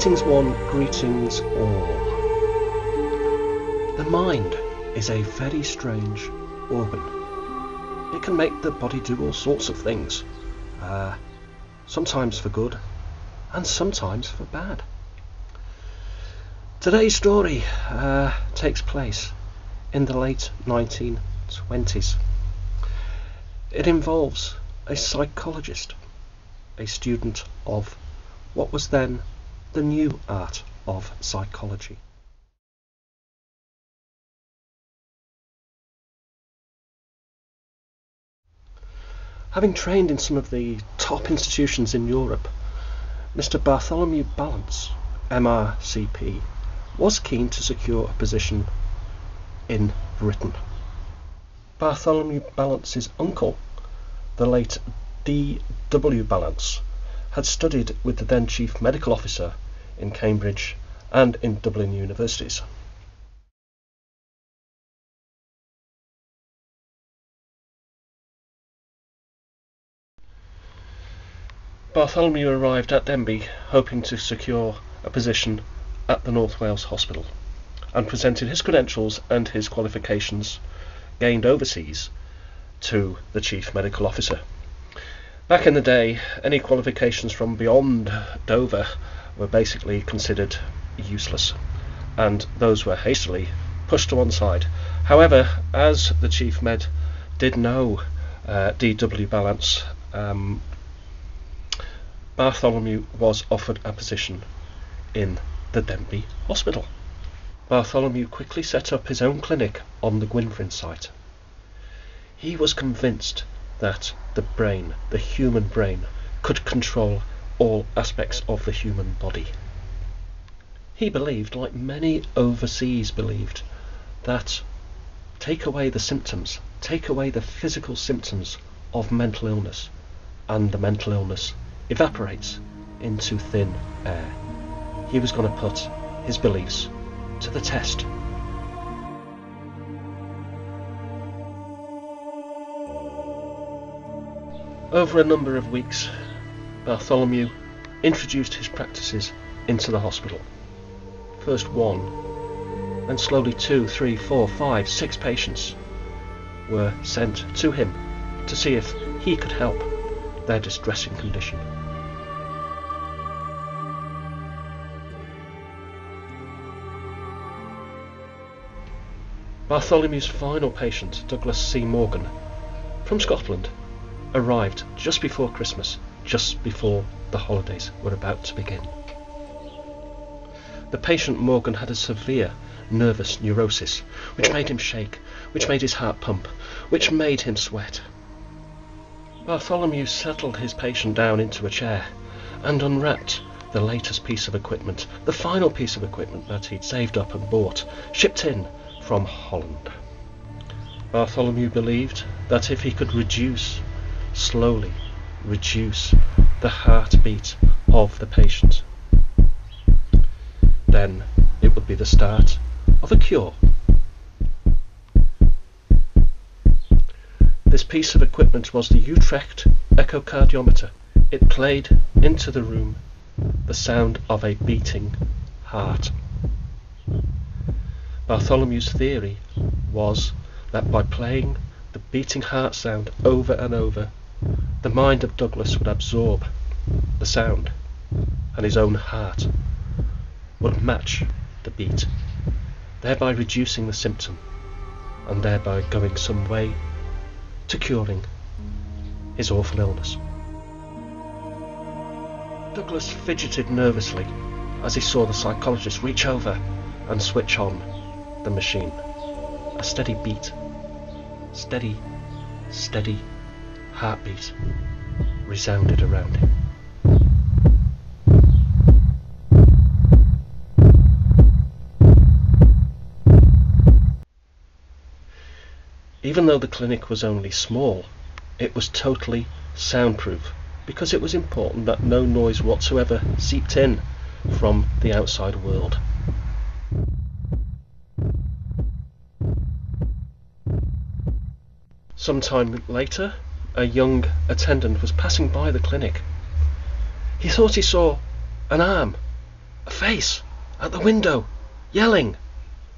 Greetings one, greetings all. The mind is a very strange organ. It can make the body do all sorts of things, sometimes for good and sometimes for bad. Today's story takes place in the late 1920s. It involves a psychologist, a student of what was then the new art of psychology. Having trained in some of the top institutions in Europe, Mr. Bartholomew Balance, MRCP, was keen to secure a position in Britain. Bartholomew Balance's uncle, the late D.Balance, had studied with the then Chief Medical Officer in Cambridge and in Dublin universities. Bartholomew arrived at Denbigh hoping to secure a position at the North Wales Hospital and presented his credentials and his qualifications gained overseas to the Chief Medical Officer. Back in the day, any qualifications from beyond Dover were basically considered useless, and those were hastily pushed to one side. However, as the Chief Med did know D.W. Balance, Bartholomew was offered a position in the Denbigh Hospital. Bartholomew quickly set up his own clinic on the Gwynfryn site. He was convinced that the brain, the human brain, could control all aspects of the human body. He believed, like many overseas believed, that take away the symptoms, take away the physical symptoms of mental illness, and the mental illness evaporates into thin air. He was going to put his beliefs to the test. Over a number of weeks, Bartholomew introduced his practices into the hospital. First one, then slowly 2, 3, 4, 5, 6 patients were sent to him to see if he could help their distressing condition. Bartholomew's final patient, Douglas C. Morgan, from Scotland, arrived just before Christmas, just before the holidays were about to begin. The patient Morgan had a severe nervous neurosis, which made him shake, which made his heart pump, which made him sweat. Bartholomew settled his patient down into a chair and unwrapped the latest piece of equipment, the final piece of equipment that he'd saved up and bought, shipped in from Holland. Bartholomew believed that if he could slowly reduce the heartbeat of the patient, then it would be the start of a cure. This piece of equipment was the Utrecht echocardiometer. It played into the room the sound of a beating heart. Bartholomew's theory was that by playing the beating heart sound over and over, the mind of Douglas would absorb the sound, and his own heart would match the beat, thereby reducing the symptom, and thereby going some way to curing his awful illness. Douglas fidgeted nervously as he saw the psychologist reach over and switch on the machine. A steady beat, steady heartbeat resounded around him. Even though the clinic was only small, it was totally soundproof, because it was important that no noise whatsoever seeped in from the outside world. Some time later, a young attendant was passing by the clinic. He thought he saw an arm, A face! At the window! Yelling!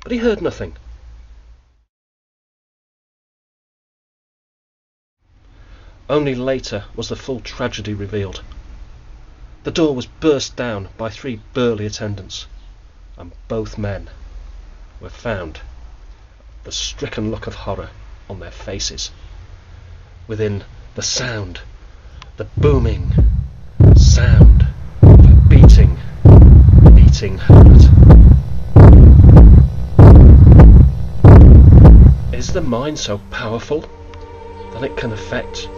But he heard nothing. Only later was the full tragedy revealed. The door was burst down by 3 burly attendants, and both men were found, the stricken look of horror on their faces, within the sound, the booming sound of a beating heart. Is the mind so powerful that it can affect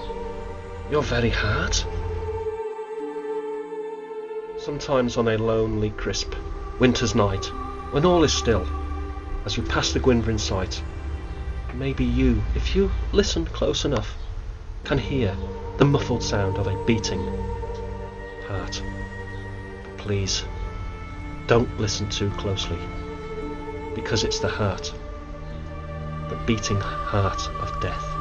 your very heart? Sometimes on a lonely, crisp winter's night, when all is still, as you pass the Gwynfryn site, maybe you, if you listen close enough, can hear the muffled sound of a beating heart. But please, don't listen too closely, because it's the heart, the beating heart of death.